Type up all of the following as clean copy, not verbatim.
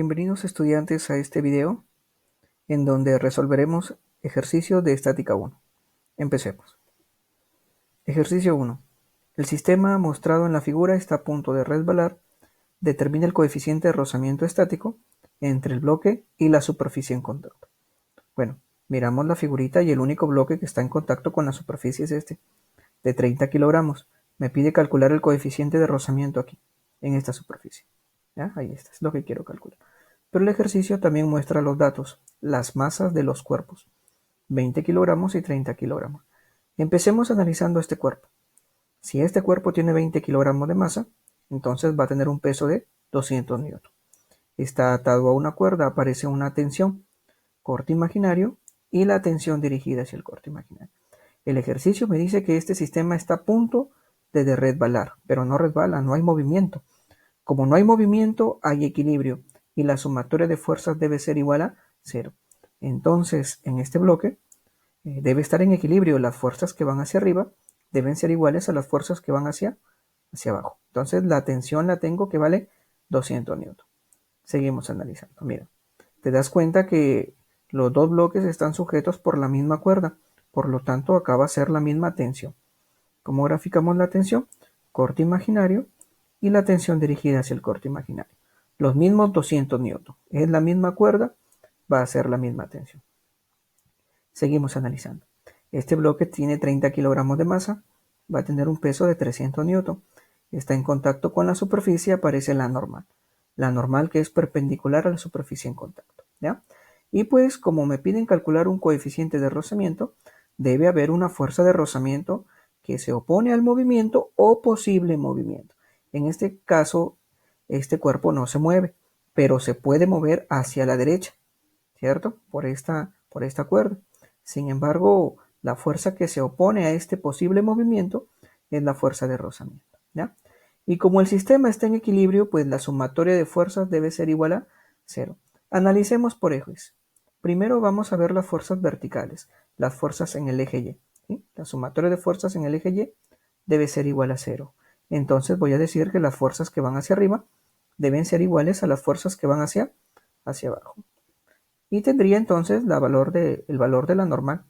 Bienvenidos estudiantes a este video en donde resolveremos ejercicios de estática 1. Empecemos. Ejercicio 1. El sistema mostrado en la figura está a punto de resbalar. Determina el coeficiente de rozamiento estático entre el bloque y la superficie en contacto. Bueno, miramos la figurita y el único bloque que está en contacto con la superficie es este, de 30 kilogramos. Me pide calcular el coeficiente de rozamiento aquí, en esta superficie. ¿Ya? Ahí está, es lo que quiero calcular. Pero el ejercicio también muestra los datos, las masas de los cuerpos, 20 kilogramos y 30 kilogramos. Empecemos analizando este cuerpo. Si este cuerpo tiene 20 kilogramos de masa, entonces va a tener un peso de 200 newton. Está atado a una cuerda, aparece una tensión, corte imaginario, y la tensión dirigida hacia el corte imaginario. El ejercicio me dice que este sistema está a punto de resbalar, pero no resbala, no hay movimiento. Como no hay movimiento, hay equilibrio y la sumatoria de fuerzas debe ser igual a 0. Entonces, en este bloque debe estar en equilibrio. Las fuerzas que van hacia arriba deben ser iguales a las fuerzas que van hacia abajo. Entonces, la tensión la tengo que vale 200 newton. Seguimos analizando. Mira, te das cuenta que los dos bloques están sujetos por la misma cuerda. Por lo tanto, acá va a ser la misma tensión. ¿Cómo graficamos la tensión? Corte imaginario y la tensión dirigida hacia el corte imaginario. Los mismos 200 newton. Es la misma cuerda, va a ser la misma tensión. Seguimos analizando. Este bloque tiene 30 kilogramos de masa, va a tener un peso de 300 newton. Está en contacto con la superficie, aparece la normal. La normal que es perpendicular a la superficie en contacto. ¿Ya? Y pues como me piden calcular un coeficiente de rozamiento, debe haber una fuerza de rozamiento que se opone al movimiento o posible movimiento. En este caso, este cuerpo no se mueve, pero se puede mover hacia la derecha, ¿cierto? Por esta cuerda. Sin embargo, la fuerza que se opone a este posible movimiento es la fuerza de rozamiento, ¿ya? Y como el sistema está en equilibrio, pues la sumatoria de fuerzas debe ser igual a 0. Analicemos por ejes. Primero vamos a ver las fuerzas verticales, las fuerzas en el eje Y. ¿Sí? La sumatoria de fuerzas en el eje Y debe ser igual a 0. Entonces voy a decir que las fuerzas que van hacia arriba deben ser iguales a las fuerzas que van hacia abajo. Y tendría entonces el valor de la normal.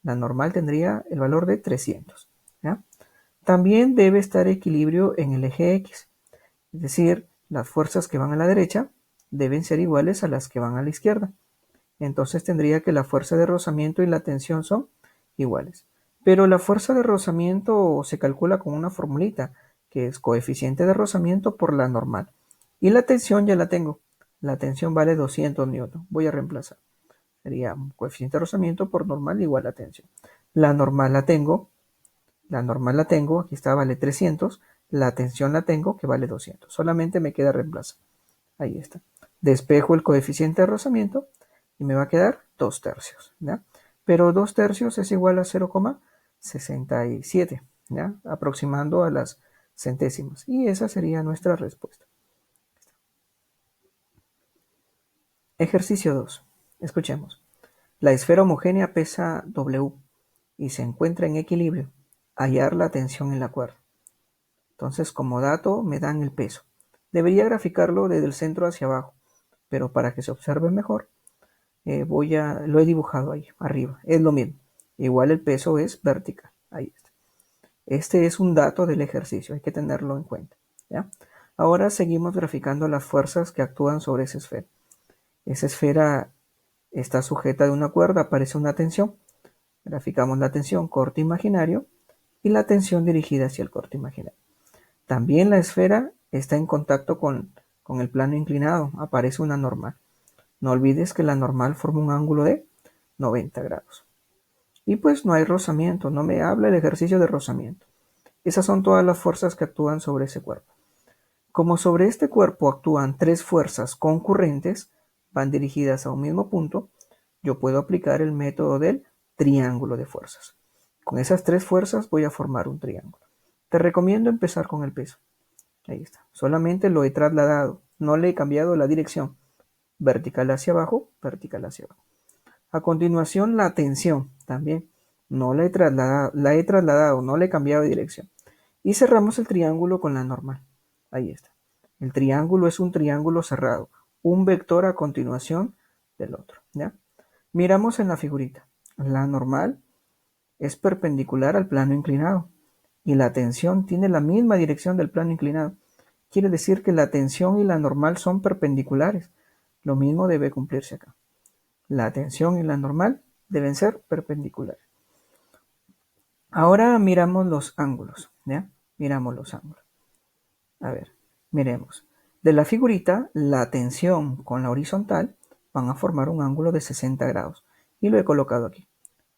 La normal tendría el valor de 300. ¿Ya? También debe estar equilibrio en el eje X. Es decir, las fuerzas que van a la derecha deben ser iguales a las que van a la izquierda. Entonces tendría que la fuerza de rozamiento y la tensión son iguales. Pero la fuerza de rozamiento se calcula con una formulita, que es coeficiente de rozamiento por la normal. Y la tensión ya la tengo. La tensión vale 200 newton. Voy a reemplazar. Sería coeficiente de rozamiento por normal igual a tensión. La normal la tengo. Aquí está, vale 300. La tensión la tengo, que vale 200. Solamente me queda reemplazar. Ahí está. Despejo el coeficiente de rozamiento y me va a quedar 2 tercios. ¿Ya? Pero 2 tercios es igual a 0,67, ¿ya? Aproximando a las centésimas. Y esa sería nuestra respuesta. Ejercicio 2. Escuchemos. La esfera homogénea pesa W y se encuentra en equilibrio. Hallar la tensión en la cuerda. Entonces, como dato, me dan el peso. Debería graficarlo desde el centro hacia abajo, pero para que se observe mejor, lo he dibujado ahí, arriba. Es lo mismo. Igual el peso es vertical. Ahí está. Este es un dato del ejercicio, hay que tenerlo en cuenta. ¿Ya? Ahora seguimos graficando las fuerzas que actúan sobre esa esfera. Esa esfera está sujeta de una cuerda, aparece una tensión. Graficamos la tensión corte imaginario y la tensión dirigida hacia el corte imaginario. También la esfera está en contacto con el plano inclinado, aparece una normal. No olvides que la normal forma un ángulo de 90 grados. Y pues no hay rozamiento, no me habla el ejercicio de rozamiento. Esas son todas las fuerzas que actúan sobre ese cuerpo. Como sobre este cuerpo actúan 3 fuerzas concurrentes, van dirigidas a un mismo punto, yo puedo aplicar el método del triángulo de fuerzas. Con esas 3 fuerzas voy a formar un triángulo. Te recomiendo empezar con el peso. Ahí está. Solamente lo he trasladado, no le he cambiado la dirección. Vertical hacia abajo, vertical hacia abajo. A continuación, la tensión también. No la he trasladado, no le he cambiado de dirección. Y cerramos el triángulo con la normal. Ahí está. El triángulo es un triángulo cerrado. un vector a continuación del otro, ¿ya? Miramos en la figurita. La normal es perpendicular al plano inclinado y la tensión tiene la misma dirección del plano inclinado. Quiere decir que la tensión y la normal son perpendiculares. Lo mismo debe cumplirse acá. La tensión y la normal deben ser perpendiculares. Ahora miramos los ángulos, ¿ya? Miramos los ángulos. A ver, miremos. De la figurita, la tensión con la horizontal van a formar un ángulo de 60 grados. Y lo he colocado aquí.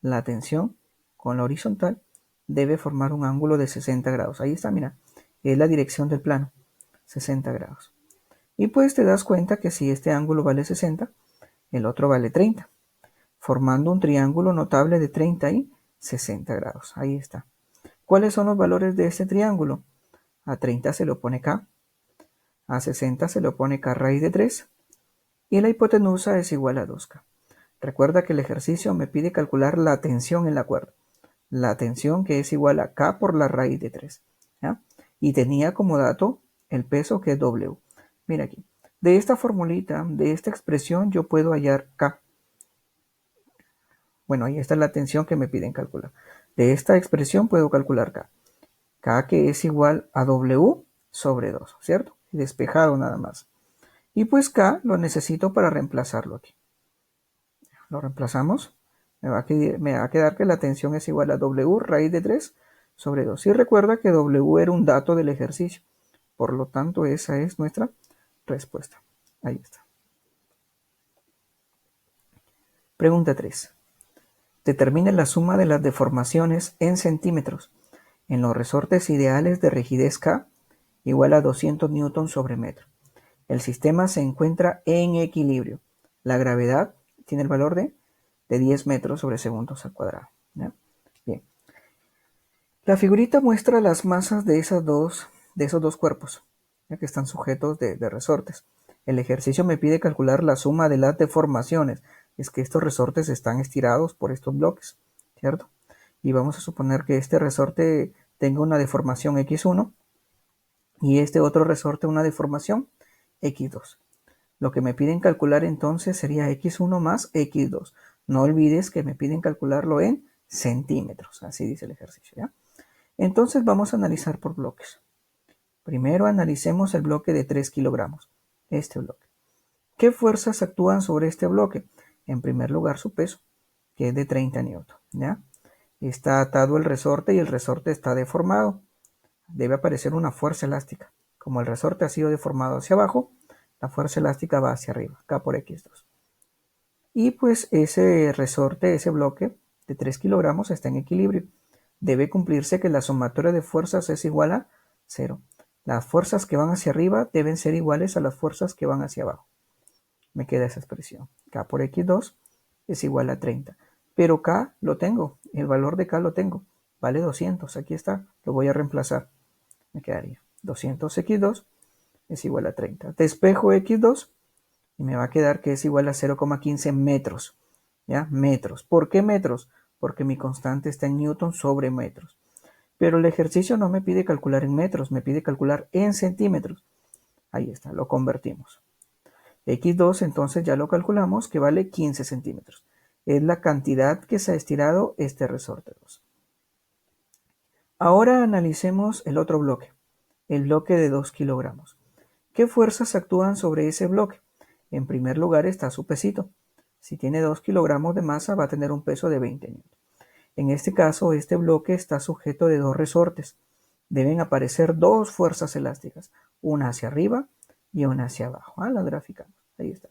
La tensión con la horizontal debe formar un ángulo de 60 grados. Ahí está, mira. Es la dirección del plano. 60 grados. Y pues te das cuenta que si este ángulo vale 60, el otro vale 30. Formando un triángulo notable de 30 y 60 grados. Ahí está. ¿Cuáles son los valores de este triángulo? A 30 se le opone K. A 60 se le opone K raíz de 3. Y la hipotenusa es igual a 2K. Recuerda que el ejercicio me pide calcular la tensión en la cuerda. La tensión que es igual a K por la raíz de 3. ¿Ya? Y tenía como dato el peso que es W. Mira aquí. De esta formulita, de esta expresión, yo puedo hallar K. Bueno, ahí está la tensión que me piden calcular. De esta expresión puedo calcular K. K que es igual a W sobre 2, ¿cierto? Despejado nada más. Y pues K lo necesito para reemplazarlo aquí. Lo reemplazamos. Me va a quedar que la tensión es igual a W raíz de 3 sobre 2. Y recuerda que W era un dato del ejercicio. Por lo tanto, esa es nuestra respuesta. Ahí está. Pregunta 3. Determine la suma de las deformaciones en centímetros en los resortes ideales de rigidez K igual a 200 newton sobre metro. El sistema se encuentra en equilibrio. La gravedad tiene el valor de 10 metros sobre segundos al cuadrado. ¿Ya? Bien. La figurita muestra las masas de esos dos cuerpos, ya que están sujetos de resortes. El ejercicio me pide calcular la suma de las deformaciones. Es que estos resortes están estirados por estos bloques, ¿cierto? Y vamos a suponer que este resorte tenga una deformación x1 y este otro resorte una deformación x2. Lo que me piden calcular entonces sería x1 más x2. No olvides que me piden calcularlo en centímetros. Así dice el ejercicio, ¿ya? Entonces vamos a analizar por bloques. Primero analicemos el bloque de 3 kilogramos. Este bloque. ¿Qué fuerzas actúan sobre este bloque? En primer lugar su peso, que es de 30 newton, ¿ya? Está atado el resorte y el resorte está deformado. Debe aparecer una fuerza elástica. Como el resorte ha sido deformado hacia abajo, la fuerza elástica va hacia arriba, K por X2. Y pues ese resorte, ese bloque de 3 kilogramos está en equilibrio. Debe cumplirse que la sumatoria de fuerzas es igual a 0. Las fuerzas que van hacia arriba deben ser iguales a las fuerzas que van hacia abajo. Me queda esa expresión. K por X2 es igual a 30. Pero K lo tengo, el valor de K lo tengo. Vale 200, aquí está, lo voy a reemplazar. Me quedaría 200x2 es igual a 30. Despejo x2 y me va a quedar que es igual a 0,15 metros. ¿Ya? Metros. ¿Por qué metros? Porque mi constante está en newton sobre metros. Pero el ejercicio no me pide calcular en metros, me pide calcular en centímetros. Ahí está, lo convertimos. X2 entonces ya lo calculamos que vale 15 centímetros. Es la cantidad que se ha estirado este resorte 2. Ahora analicemos el otro bloque, el bloque de 2 kilogramos. ¿Qué fuerzas actúan sobre ese bloque? En primer lugar está su pesito. Si tiene 2 kilogramos de masa va a tener un peso de 20 newton. En este caso, este bloque está sujeto de dos resortes. Deben aparecer dos fuerzas elásticas, una hacia arriba y una hacia abajo. La graficamos. Ahí está.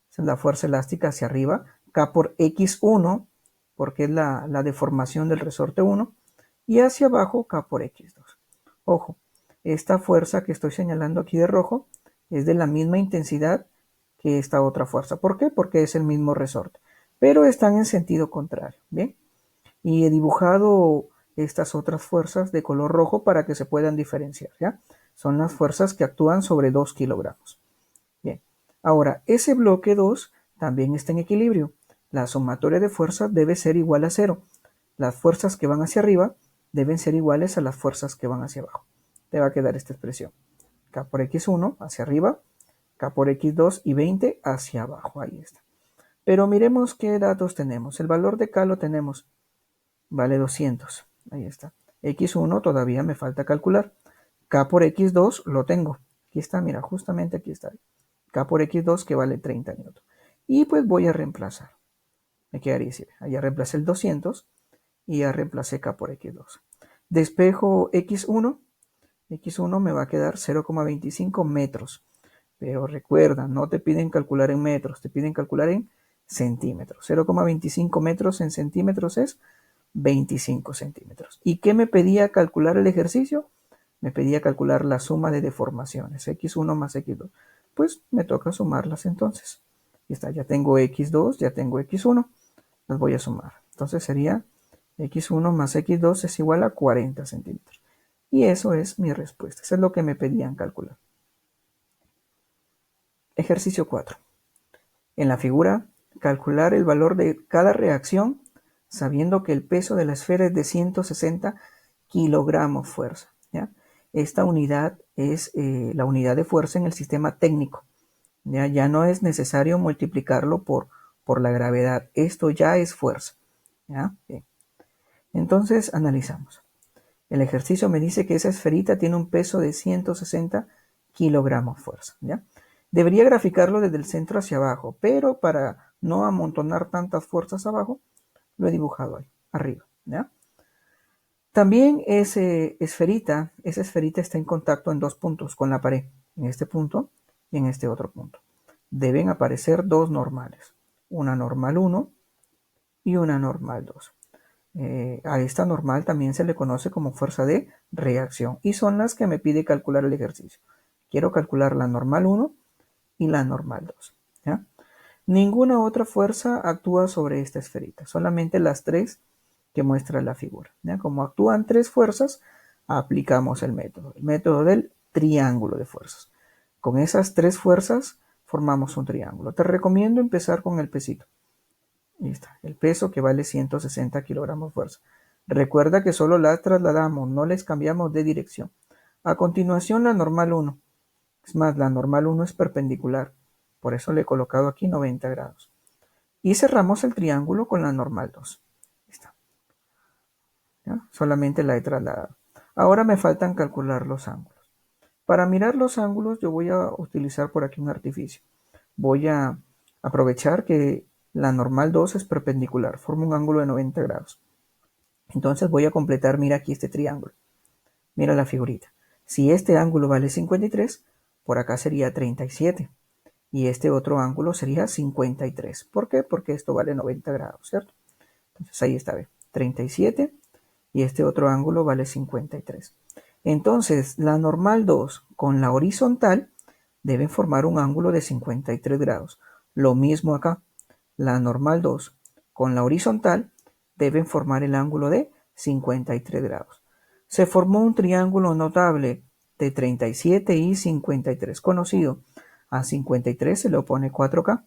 Esa es la fuerza elástica hacia arriba, K por X1, porque es la deformación del resorte 1, y hacia abajo K por X2. Ojo, esta fuerza que estoy señalando aquí de rojo es de la misma intensidad que esta otra fuerza. ¿Por qué? Porque es el mismo resorte, pero están en sentido contrario. ¿Bien? Y he dibujado estas otras fuerzas de color rojo para que se puedan diferenciar, ¿ya? Son las fuerzas que actúan sobre 2 kilogramos. Bien, ahora ese bloque 2 también está en equilibrio. La sumatoria de fuerzas debe ser igual a 0. Las fuerzas que van hacia arriba deben ser iguales a las fuerzas que van hacia abajo. Te va a quedar esta expresión. K por X1 hacia arriba K por X2 y 20 hacia abajo, ahí está. Pero miremos qué datos tenemos. El valor de K lo tenemos, vale 200, ahí está. X1 todavía me falta calcular. K por X2 lo tengo. Aquí está, mira, justamente aquí está. K por X2 que vale 30 newton. Y pues voy a reemplazar. Me quedaría así. Allá reemplacé el 200 y ya reemplacé K por X2. Despejo X1. X1 me va a quedar 0,25 metros. Pero recuerda, no te piden calcular en metros, te piden calcular en centímetros. 0,25 metros en centímetros es 25 centímetros. ¿Y qué me pedía calcular el ejercicio? Me pedía calcular la suma de deformaciones, x1 más x2. Pues me toca sumarlas entonces. Y está, ya tengo x2, ya tengo x1. Las voy a sumar. Entonces sería x1 más x2 es igual a 40 centímetros. Y eso es mi respuesta. Eso es lo que me pedían calcular. Ejercicio 4. En la figura, calcular el valor de cada reacción sabiendo que el peso de la esfera es de 160 kilogramos fuerza. ¿Ya? Esta unidad es la unidad de fuerza en el sistema técnico. Ya no es necesario multiplicarlo por la gravedad. Esto ya es fuerza. ¿Ya? Bien. Entonces analizamos. El ejercicio me dice que esa esferita tiene un peso de 160 kilogramos fuerza. ¿Ya? Debería graficarlo desde el centro hacia abajo, pero para no amontonar tantas fuerzas abajo, lo he dibujado ahí, arriba. ¿Ya? También esa esferita está en contacto en dos puntos con la pared, en este punto y en este otro punto. Deben aparecer dos normales, una normal 1 y una normal 2. A esta normal también se le conoce como fuerza de reacción y son las que me pide calcular el ejercicio. Quiero calcular la normal 1 y la normal 2. ¿Ya? Ninguna otra fuerza actúa sobre esta esferita, solamente las tres que muestra la figura. ¿Ya? Como actúan tres fuerzas, aplicamos el método del triángulo de fuerzas. Con esas tres fuerzas formamos un triángulo. Te recomiendo empezar con el pesito. Ahí está, el peso que vale 160 kilogramos fuerza. Recuerda que solo la trasladamos, no les cambiamos de dirección. A continuación la normal 1. Es más, la normal 1 es perpendicular. Por eso le he colocado aquí 90 grados. Y cerramos el triángulo con la normal 2. Ahí está. ¿Ya? Solamente la he trasladado. Ahora me faltan calcular los ángulos. Para mirar los ángulos yo voy a utilizar por aquí un artificio. Voy a aprovechar que la normal 2 es perpendicular, forma un ángulo de 90 grados. Entonces voy a completar, mira aquí este triángulo. Mira la figurita. Si este ángulo vale 53, por acá sería 37. Y este otro ángulo sería 53. ¿Por qué? Porque esto vale 90 grados, ¿cierto? Entonces ahí está, ve, 37 y este otro ángulo vale 53. Entonces la normal 2 con la horizontal deben formar un ángulo de 53 grados. Lo mismo acá, la normal 2 con la horizontal deben formar el ángulo de 53 grados. Se formó un triángulo notable de 37 y 53, conocido. A 53 se le opone 4K,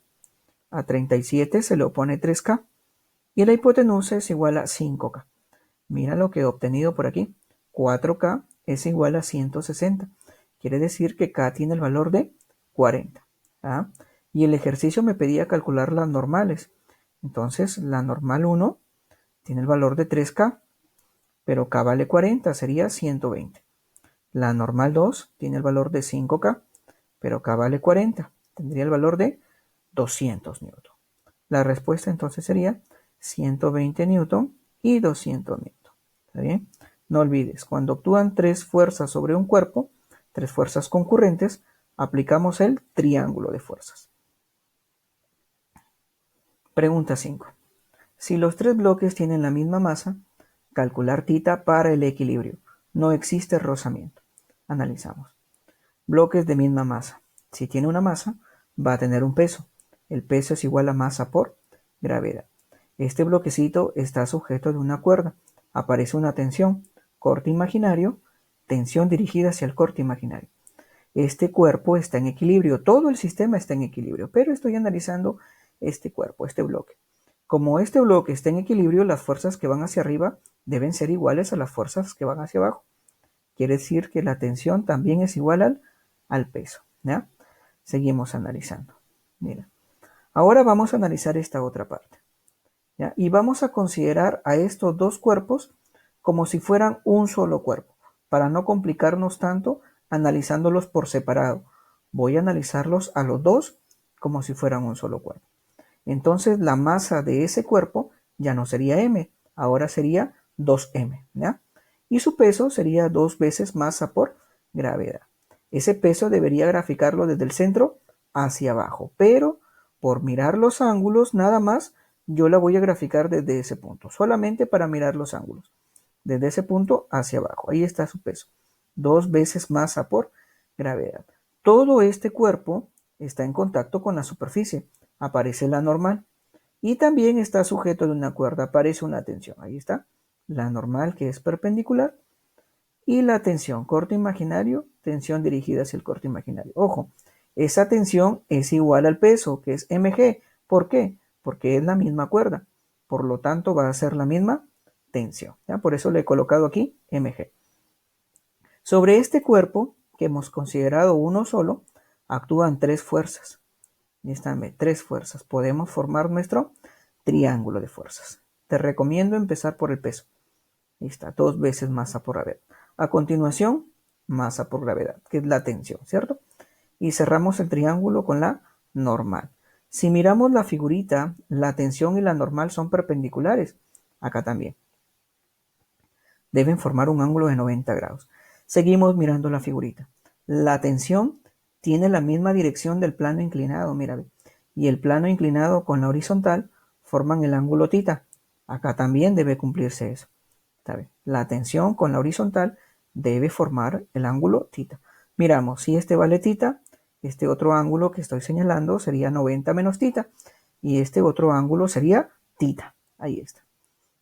a 37 se le opone 3K y la hipotenusa es igual a 5K. Mira lo que he obtenido por aquí. 4K es igual a 160. Quiere decir que K tiene el valor de 40. ¿Ah? Y el ejercicio me pedía calcular las normales. Entonces la normal 1 tiene el valor de 3K, pero K vale 40, sería 120. La normal 2 tiene el valor de 5K, pero K vale 40, tendría el valor de 200 newton. La respuesta entonces sería 120 newton y 200 newton. ¿Está bien? No olvides, cuando actúan tres fuerzas sobre un cuerpo, tres fuerzas concurrentes, aplicamos el triángulo de fuerzas. Pregunta 5. Si los tres bloques tienen la misma masa, calcular θ para el equilibrio. No existe rozamiento. Analizamos. Bloques de misma masa. Si tiene una masa, va a tener un peso. El peso es igual a masa por gravedad. Este bloquecito está sujeto de una cuerda. Aparece una tensión, corte imaginario, tensión dirigida hacia el corte imaginario. Este cuerpo está en equilibrio, todo el sistema está en equilibrio, pero estoy analizando este cuerpo, este bloque. Como este bloque está en equilibrio, las fuerzas que van hacia arriba deben ser iguales a las fuerzas que van hacia abajo. Quiere decir que la tensión también es igual al peso. ¿Ya? Seguimos analizando. Mira, ahora vamos a analizar esta otra parte, ¿ya? Y vamos a considerar a estos dos cuerpos como si fueran un solo cuerpo, para no complicarnos tanto analizándolos por separado. Voy a analizarlos a los dos como si fueran un solo cuerpo. Entonces la masa de ese cuerpo ya no sería m, ahora sería 2m, ¿ya? Y su peso sería 2 veces masa por gravedad. Ese peso debería graficarlo desde el centro hacia abajo, pero por mirar los ángulos nada más, yo la voy a graficar desde ese punto, solamente para mirar los ángulos. Desde ese punto hacia abajo, ahí está su peso. 2 veces masa por gravedad. Todo este cuerpo está en contacto con la superficie, aparece la normal. Y también está sujeto de una cuerda, aparece una tensión. Ahí está, la normal que es perpendicular y la tensión, corte imaginario, tensión dirigida hacia el corte imaginario. Ojo, esa tensión es igual al peso, que es mg. ¿Por qué? Porque es la misma cuerda. Por lo tanto, va a ser la misma tensión. ¿Ya? Por eso le he colocado aquí mg. Sobre este cuerpo, que hemos considerado uno solo, actúan tres fuerzas. Están tres fuerzas. Podemos formar nuestro triángulo de fuerzas. Te recomiendo empezar por el peso. Ahí está, 2 veces masa por gravedad. A continuación, masa por gravedad, que es la tensión, ¿cierto? Y cerramos el triángulo con la normal. Si miramos la figurita, la tensión y la normal son perpendiculares. Acá también. Deben formar un ángulo de 90 grados. Seguimos mirando la figurita. La tensión tiene la misma dirección del plano inclinado, mira. Y el plano inclinado con la horizontal forman el ángulo θ. Acá también debe cumplirse eso. La tensión con la horizontal debe formar el ángulo θ. Miramos, si este vale θ, este otro ángulo que estoy señalando sería 90 menos θ. Y este otro ángulo sería θ. Ahí está.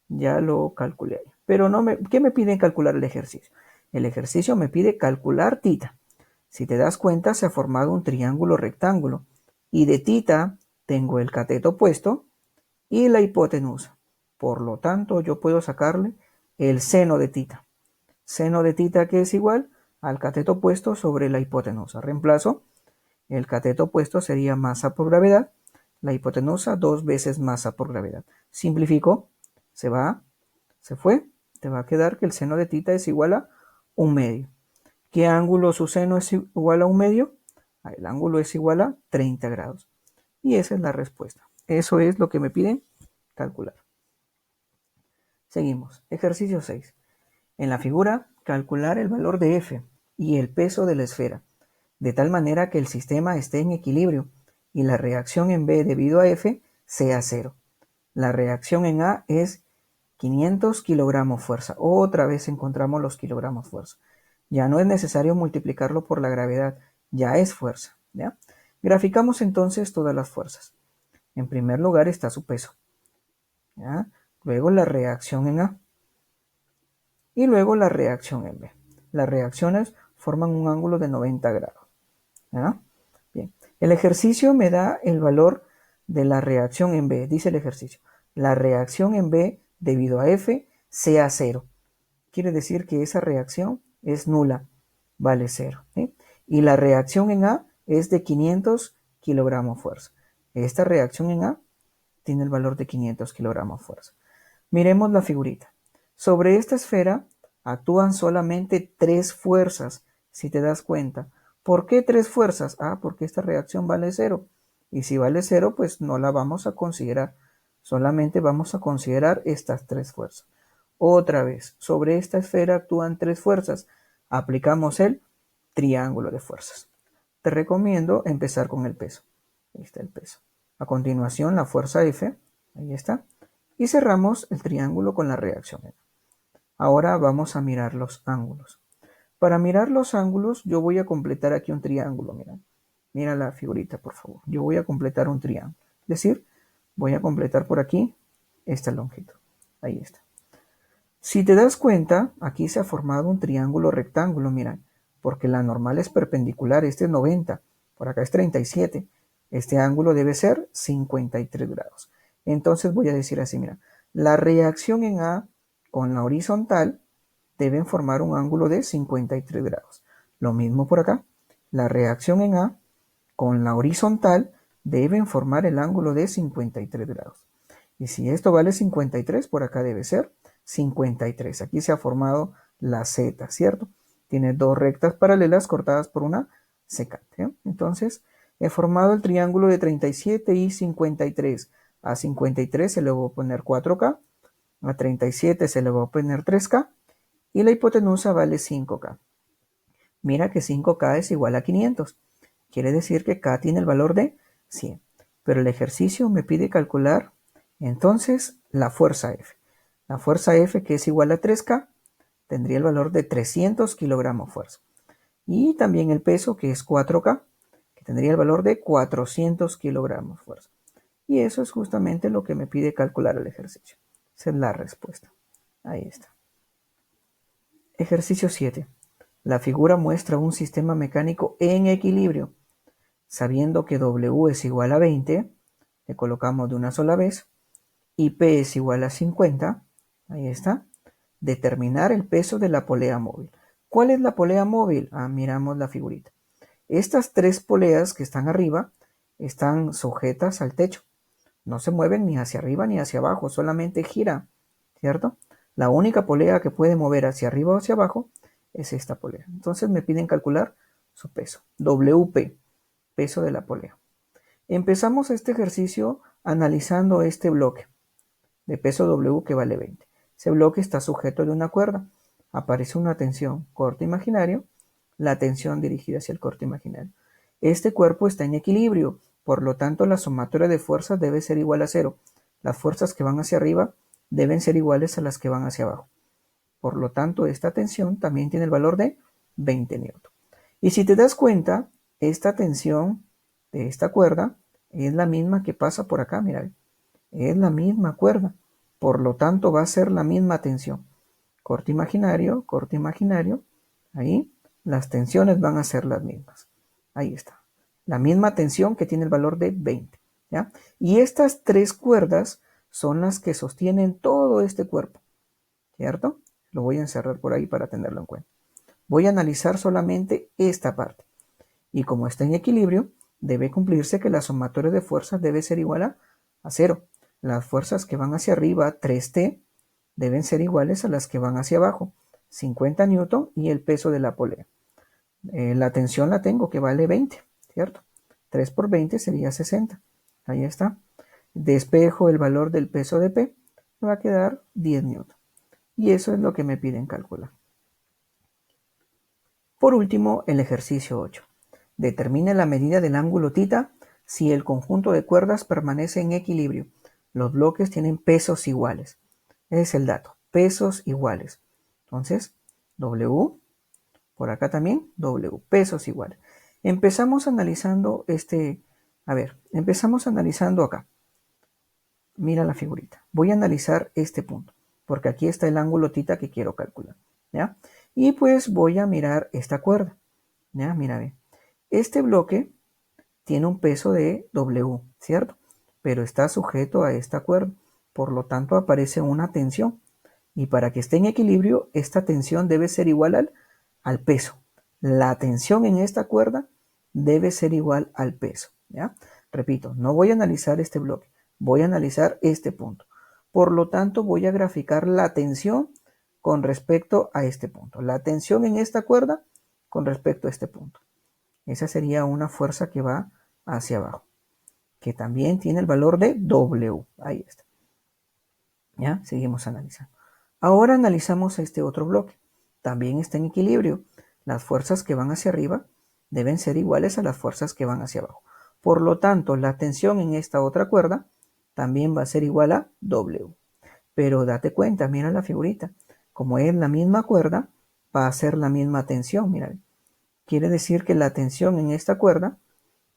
Ya lo calculé ahí. Pero no ¿qué me piden calcular el ejercicio? El ejercicio me pide calcular θ. Si te das cuenta, se ha formado un triángulo rectángulo. Y de θ tengo el cateto opuesto y la hipotenusa. Por lo tanto, yo puedo sacarle el seno de θ. Seno de θ que es igual al cateto opuesto sobre la hipotenusa. Reemplazo. El cateto opuesto sería masa por gravedad. La hipotenusa 2 veces masa por gravedad. Simplifico. Se va. Se fue. Te va a quedar que el seno de θ es igual a 1 medio. ¿Qué ángulo su seno es igual a 1 medio? El ángulo es igual a 30 grados. Y esa es la respuesta. Eso es lo que me piden calcular. Seguimos. Ejercicio 6. En la figura, calcular el valor de F y el peso de la esfera, de tal manera que el sistema esté en equilibrio y la reacción en B debido a F sea 0. La reacción en A es 500 kilogramos fuerza. Otra vez encontramos los kilogramos fuerza. Ya no es necesario multiplicarlo por la gravedad, ya es fuerza, ¿ya? Graficamos entonces todas las fuerzas. En primer lugar está su peso, ¿ya? Luego la reacción en A y luego la reacción en B. Las reacciones forman un ángulo de 90 grados, ¿ya? Bien. El ejercicio me da el valor de la reacción en B. Dice el ejercicio, la reacción en B debido a F sea 0. Quiere decir que esa reacción es nula, vale 0. ¿Sí? Y la reacción en A es de 500 kilogramos fuerza. Esta reacción en A tiene el valor de 500 kilogramos fuerza. Miremos la figurita. Sobre esta esfera actúan solamente 3 fuerzas, si te das cuenta. ¿Por qué 3 fuerzas? Porque esta reacción vale 0. Y si vale 0, pues no la vamos a considerar. Solamente vamos a considerar estas 3 fuerzas. Otra vez, sobre esta esfera actúan 3 fuerzas. Aplicamos el triángulo de fuerzas. Te recomiendo empezar con el peso. Ahí está el peso. A continuación, la fuerza F. Ahí está. Y cerramos el triángulo con la reacción. Ahora vamos a mirar los ángulos. Para mirar los ángulos, yo voy a completar aquí un triángulo. Mira la figurita, por favor. Yo voy a completar un triángulo. Es decir, voy a completar por aquí esta longitud. Ahí está. Si te das cuenta, aquí se ha formado un triángulo rectángulo, mira, porque la normal es perpendicular, este es 90, por acá es 37. Este ángulo debe ser 53 grados. Entonces voy a decir así, mira, la reacción en A con la horizontal deben formar un ángulo de 53 grados. Lo mismo por acá, la reacción en A con la horizontal deben formar el ángulo de 53 grados. Y si esto vale 53, por acá debe ser 53. Aquí se ha formado la Z, ¿cierto? Tiene dos rectas paralelas cortadas por una secante, ¿eh? Entonces, he formado el triángulo de 37 y 53. A 53 se le va a poner 4K, a 37 se le va a poner 3K y la hipotenusa vale 5K. Mira que 5K es igual a 500. Quiere decir que K tiene el valor de 100. Pero el ejercicio me pide calcular entonces la fuerza F. La fuerza F, que es igual a 3K, tendría el valor de 300 kilogramos fuerza. Y también el peso, que es 4K, que tendría el valor de 400 kilogramos fuerza. Y eso es justamente lo que me pide calcular el ejercicio. Esa es la respuesta. Ahí está. Ejercicio 7. La figura muestra un sistema mecánico en equilibrio. Sabiendo que W es igual a 20, le colocamos de una sola vez, y P es igual a 50, ahí está, determinar el peso de la polea móvil. ¿Cuál es la polea móvil? Miramos la figurita. Estas tres poleas que están arriba están sujetas al techo. No se mueven ni hacia arriba ni hacia abajo, solamente gira, ¿cierto? La única polea que puede mover hacia arriba o hacia abajo es esta polea. Entonces me piden calcular su peso. WP, peso de la polea. Empezamos este ejercicio analizando este bloque de peso W que vale 20. Ese bloque está sujeto de una cuerda. Aparece una tensión corte imaginario, la tensión dirigida hacia el corte imaginario. Este cuerpo está en equilibrio, por lo tanto la sumatoria de fuerzas debe ser igual a 0. Las fuerzas que van hacia arriba deben ser iguales a las que van hacia abajo. Por lo tanto, esta tensión también tiene el valor de 20 newton. Y si te das cuenta, esta tensión de esta cuerda es la misma que pasa por acá, mira, es la misma cuerda. Por lo tanto, va a ser la misma tensión. Corte imaginario, ahí las tensiones van a ser las mismas. Ahí está. La misma tensión que tiene el valor de 20. ¿Ya? Y estas tres cuerdas son las que sostienen todo este cuerpo. ¿Cierto? Lo voy a encerrar por ahí para tenerlo en cuenta. Voy a analizar solamente esta parte. Y como está en equilibrio, debe cumplirse que la sumatoria de fuerzas debe ser igual a 0. Las fuerzas que van hacia arriba, 3T, deben ser iguales a las que van hacia abajo, 50 newton y el peso de la polea. La tensión la tengo que vale 20, ¿cierto? 3 por 20 sería 60. Ahí está. Despejo el valor del peso de P, me va a quedar 10 newton. Y eso es lo que me piden calcular. Por último, el ejercicio 8. Determine la medida del ángulo θ si el conjunto de cuerdas permanece en equilibrio. Los bloques tienen pesos iguales. Ese es el dato, pesos iguales. Entonces, W, por acá también, W, pesos iguales. Empezamos analizando empezamos analizando acá. Mira la figurita. Voy a analizar este punto, porque aquí está el ángulo θ que quiero calcular, ¿ya? Y pues voy a mirar esta cuerda, ¿ya? Mira, ve. Este bloque tiene un peso de W, ¿cierto? Pero está sujeto a esta cuerda, por lo tanto aparece una tensión. Y para que esté en equilibrio, esta tensión debe ser igual al peso. La tensión en esta cuerda debe ser igual al peso, ¿ya? Repito, no voy a analizar este bloque, voy a analizar este punto. Por lo tanto, voy a graficar la tensión con respecto a este punto. La tensión en esta cuerda con respecto a este punto. Esa sería una fuerza que va hacia abajo, que también tiene el valor de W. Ahí está. ¿Ya? Seguimos analizando. Ahora analizamos este otro bloque. También está en equilibrio. Las fuerzas que van hacia arriba deben ser iguales a las fuerzas que van hacia abajo. Por lo tanto, la tensión en esta otra cuerda también va a ser igual a W. Pero date cuenta, mira la figurita. Como es la misma cuerda, va a ser la misma tensión. Mira, quiere decir que la tensión en esta cuerda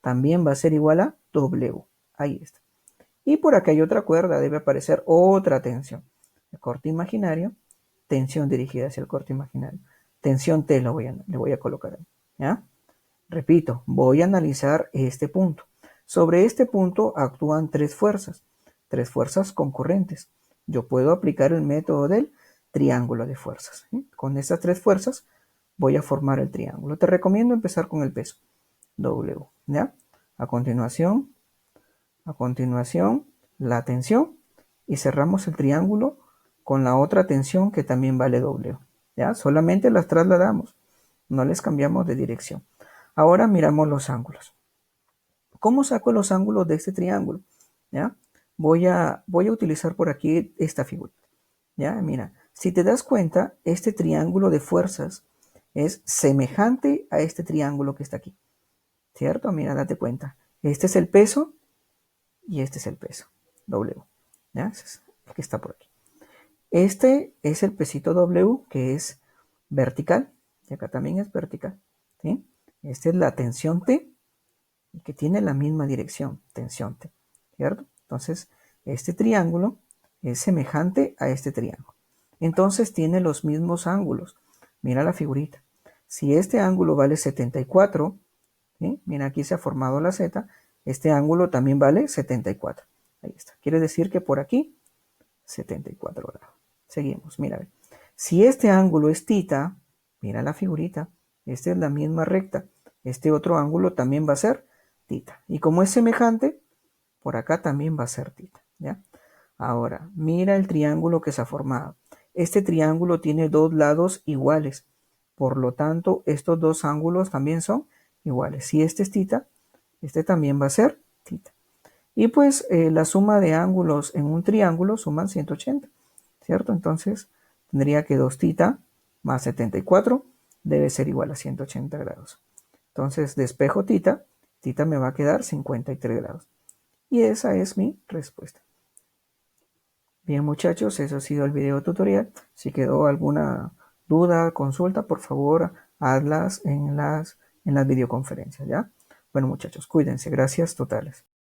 también va a ser igual a W. Ahí está. Y por acá hay otra cuerda, debe aparecer otra tensión. El corte imaginario, tensión dirigida hacia el corte imaginario. Tensión T le voy a colocar ahí. ¿Ya? Repito, voy a analizar este punto. Sobre este punto actúan tres fuerzas concurrentes. Yo puedo aplicar el método del triángulo de fuerzas. ¿Sí? Con estas tres fuerzas voy a formar el triángulo. Te recomiendo empezar con el peso, W. ¿Ya? A continuación, la tensión y cerramos el triángulo con la otra tensión que también vale W. ¿Ya? Solamente las trasladamos, no les cambiamos de dirección. Ahora miramos los ángulos. ¿Cómo saco los ángulos de este triángulo? ¿Ya? Voy a utilizar por aquí esta figura. ¿Ya? Mira, si te das cuenta, este triángulo de fuerzas es semejante a este triángulo que está aquí. ¿Cierto? Mira, date cuenta. Este es el peso y este es el peso, W. ¿Ya? Ese es el que está por aquí. Este es el pesito W que es vertical y acá también es vertical. ¿Sí? Esta es la tensión T y que tiene la misma dirección, tensión T. ¿Cierto? Entonces, este triángulo es semejante a este triángulo. Entonces tiene los mismos ángulos. Mira la figurita. Si este ángulo vale 74, ¿sí? Mira, aquí se ha formado la Z. Este ángulo también vale 74. Ahí está. Quiere decir que por aquí, 74 grados. Seguimos, mira. Si este ángulo es θ, mira la figurita. Esta es la misma recta. Este otro ángulo también va a ser θ. Y como es semejante, por acá también va a ser θ. ¿Ya? Ahora, mira el triángulo que se ha formado. Este triángulo tiene dos lados iguales. Por lo tanto, estos dos ángulos también son iguales. Si este es θ, este también va a ser θ. Y pues la suma de ángulos en un triángulo suman 180, ¿cierto? Entonces tendría que 2θ más 74 debe ser igual a 180 grados. Entonces despejo θ, θ me va a quedar 53 grados. Y esa es mi respuesta. Bien muchachos, eso ha sido el video tutorial. Si quedó alguna duda, consulta, por favor hazlas en las videoconferencias, ¿ya? Bueno muchachos, cuídense, gracias totales.